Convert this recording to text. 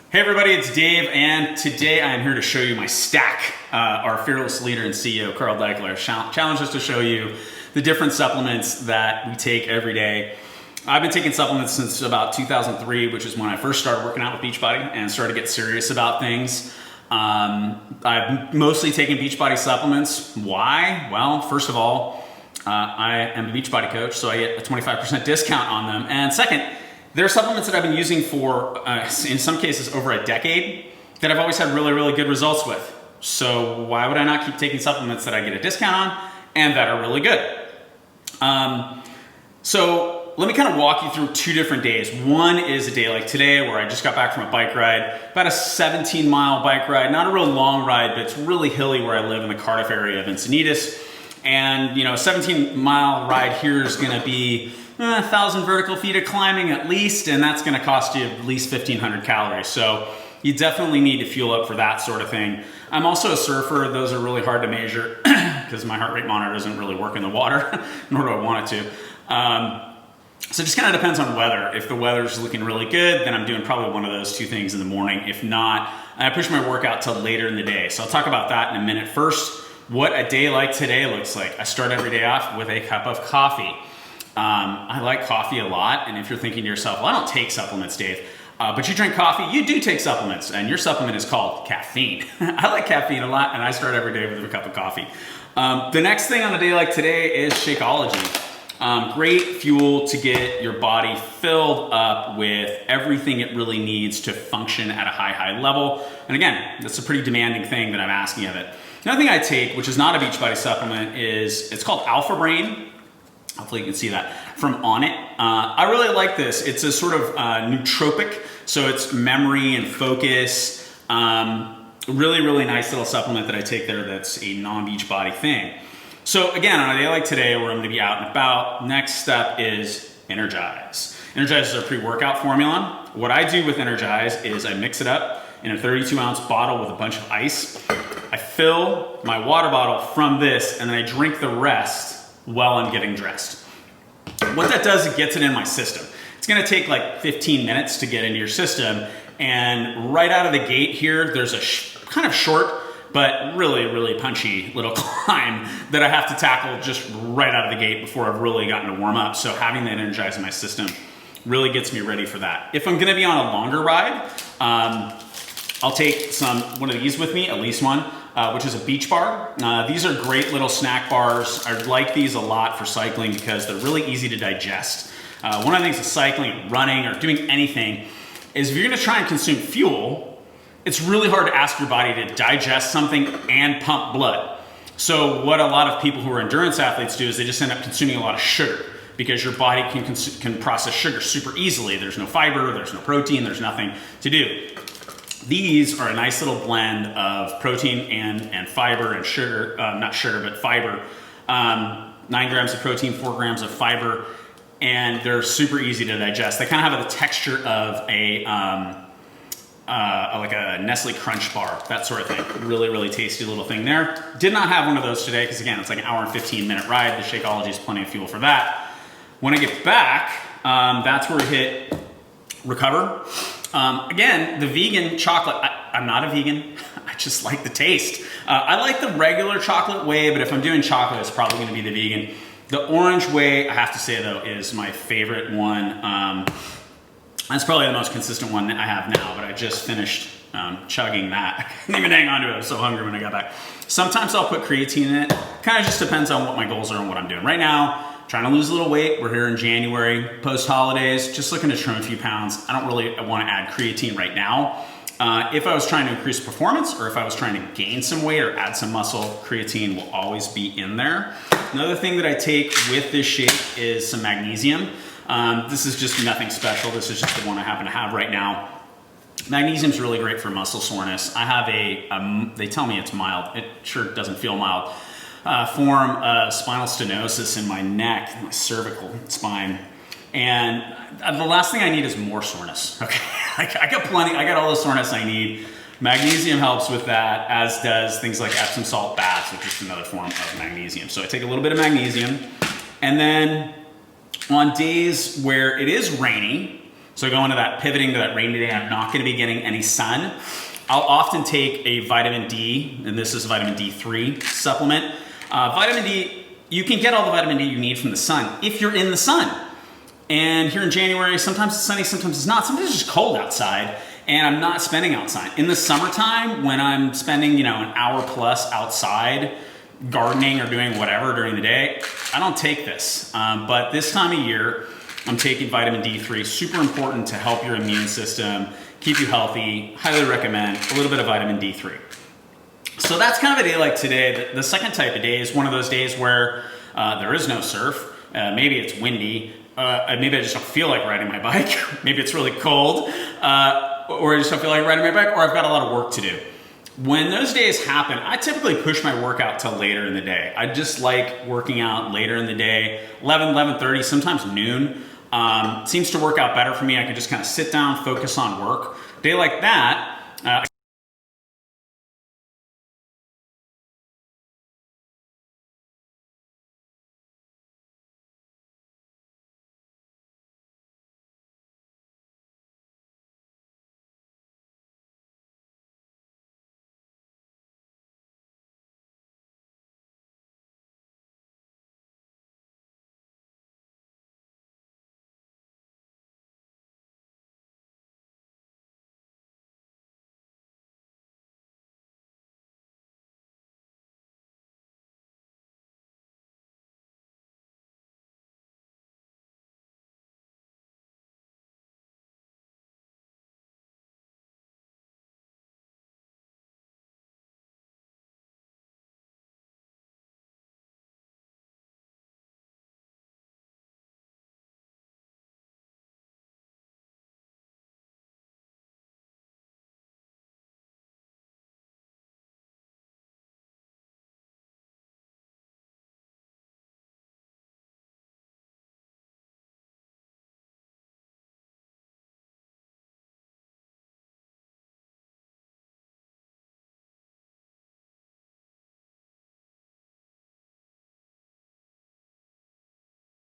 Hey everybody, it's Dave, and today I'm here to show you my stack. Our fearless leader and CEO, Carl Deichler, challenged us to show you the different supplements that we take every day. I've been taking supplements since about 2003, which is when I first started working out with Beachbody and started to get serious about things. I've mostly taken Beachbody supplements. Why? Well, first of all, I am a Beachbody coach, so I get a 25% discount on them. And second, there are supplements that I've been using for, in some cases, over a decade that I've always had really, really good results with. So why would I not keep taking supplements that I get a discount on and that are really good? So let me kind of walk you through two different days. One is a day like today where I just got back from a bike ride, about a 17-mile bike ride, not a real long ride, but it's really hilly where I live in the Cardiff area of Encinitas. And, you know, a 17-mile ride here is going to be 1,000 vertical feet of climbing at least, and that's going to cost you at least 1,500 calories. So you definitely need to fuel up for that sort of thing. I'm also a surfer. Those are really hard to measure because my heart rate monitor doesn't really work in the water, nor do I want it to. So it just kind of depends on weather. If the weather's looking really good, then I'm doing probably one of those two things in the morning. If not, I push my workout till later in the day. So I'll talk about that in a minute. First, what a day like today looks like. I start every day off with a cup of coffee. I like coffee a lot, and if you're thinking to yourself, well, I don't take supplements, Dave, but you drink coffee, you do take supplements, and your supplement is called caffeine. I like caffeine a lot, and I start every day with a cup of coffee. The next thing on a day like today is Shakeology. Great fuel to get your body filled up with everything it really needs to function at a high level. And again, that's a pretty demanding thing that I'm asking of it. Another thing I take, which is not a Beachbody supplement, it's called Alpha Brain. Hopefully you can see that from On It. I really like this. It's a sort of nootropic, so it's memory and focus. Really, really nice little supplement that I take there that's a non-Beachbody thing. So again, on a day like today where I'm gonna be out and about, next step is Energize. Energize is our pre-workout formula. What I do with Energize is I mix it up in a 32-ounce bottle with a bunch of ice. I fill my water bottle from this, and then I drink the rest while I'm getting dressed. What that does, it gets it in my system. It's gonna take like 15 minutes to get into your system, and right out of the gate here, there's a kind of short, but really, really punchy little climb that I have to tackle just right out of the gate before I've really gotten to warm up. So having that Energize in my system really gets me ready for that. If I'm gonna be on a longer ride, I'll take one of these with me, at least one, which is a Beach Bar. These are great little snack bars. I like these a lot for cycling because they're really easy to digest. One of the things with cycling, running, or doing anything is if you're gonna try and consume fuel, it's really hard to ask your body to digest something and pump blood. So what a lot of people who are endurance athletes do is they just end up consuming a lot of sugar because your body can process sugar super easily. There's no fiber, there's no protein, there's nothing to do. These are a nice little blend of protein and fiber and sugar, not sugar, but fiber. 9 grams of protein, 4 grams of fiber, and they're super easy to digest. They kind of have the texture of like a Nestle Crunch bar, that sort of thing. Really, really tasty little thing there. Did not have one of those today because again, it's like an hour and 15-minute ride. The Shakeology is plenty of fuel for that. When I get back, that's where we hit Recover. Again, the vegan chocolate, I'm not a vegan, I just like the taste. I like the regular chocolate whey, but if I'm doing chocolate, it's probably gonna be the vegan. The orange whey, I have to say though, is my favorite one. That's probably the most consistent one that I have now, but I just finished chugging that. I couldn't even hang on to it, I was so hungry when I got back. Sometimes I'll put creatine in it. Kind of just depends on what my goals are and what I'm doing. Right now, trying to lose a little weight. We're here in January, post-holidays, just looking to trim a few pounds. I don't really want to add creatine right now. If I was trying to increase performance or if I was trying to gain some weight or add some muscle, creatine will always be in there. Another thing that I take with this shake is some magnesium. This is just nothing special. This is just the one I happen to have right now. Magnesium is really great for muscle soreness. I have they tell me it's mild. It sure doesn't feel mild. Form of spinal stenosis in my neck, my cervical spine. And the last thing I need is more soreness, okay? I got plenty, I got all the soreness I need. Magnesium helps with that, as does things like Epsom salt baths, which is another form of magnesium. So I take a little bit of magnesium, and then on days where it is rainy, So going to that pivoting to that rainy day, I'm not going to be getting any sun. I'll often take a vitamin D, and this is vitamin D3 supplement. Vitamin D, you can get all the vitamin D you need from the sun if you're in the sun. And here in January, sometimes it's sunny, sometimes it's not. Sometimes it's just cold outside, and I'm not spending outside. In the summertime, when I'm spending, an hour plus outside, gardening or doing whatever during the day, I don't take this. But this time of year, I'm taking vitamin D3, super important to help your immune system, keep you healthy. Highly recommend a little bit of vitamin D3. So that's kind of a day like today. The second type of day is one of those days where there is no surf. Maybe it's windy. Maybe I just don't feel like riding my bike. Maybe it's really cold. Or I just don't feel like riding my bike, or I've got a lot of work to do. When those days happen, I typically push my workout till later in the day. I just like working out later in the day, 11:30, sometimes noon. Seems to work out better for me. I can just kind of sit down, focus on work. Day like that, I